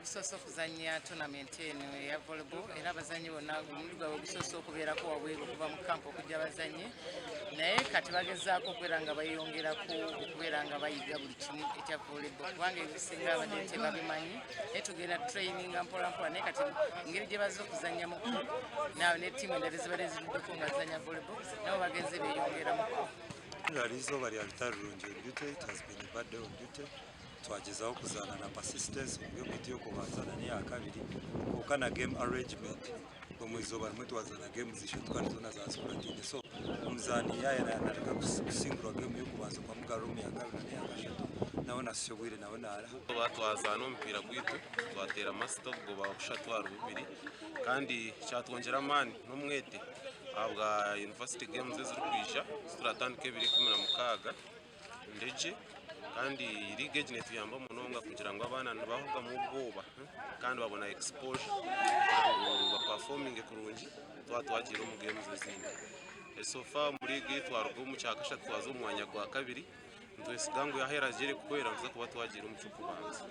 okusosa okuzannya tournament eno eya volleyball era abazannyi bonna omulundi gwabwe gusoose okubeerako wabweru okuva mu kampu okujja abazannyi naye kati bagezaako okubeera nga bayongerako okubeera nga bayiga buli kimu ekya volleyball kubanga ebisinga abadde tebabimanyi naye tugenda traininga mpolampola naye kati engeri gye bazze okuzannyamuko naawe ne ttiimu endala zibadde ziruddeko nga zizannya volleyball nabo bagenze beeyongeramuko. Izooba lya lutalo lulungi on duty, it has been a bad day on duty. Twagezaho kuzaana na persistence omugemu okubazaana n'eyakabiri kwokka na game arrangement omwizooba limwe twazaana game zishatu kandi zonna za squaratine so omuzaani nataka kusingulwa game y'okubanza kwa mugarura omu yakabiri n'eyakashatu nawe nasisya obwire nawe naaraha twazaana omupiira gwitu twateera masito kugoba kushatwara bubiri kandi kyatwongyera amaani n'omwete ahabwa university games ezirikwisha turatandika 2016 ndegye kandi liga egi netuyamba munonga kugira ngo abaana nibahuga mu bwoba kandi babona exposure baperforming kurungi twagira omu games ezindi sofa muri liga twaruga omu kyakashatu twaza omwanya gwa kabiri ntwesiga ngu yahera gere kukwera nza kuba twagira omu kyokubanza.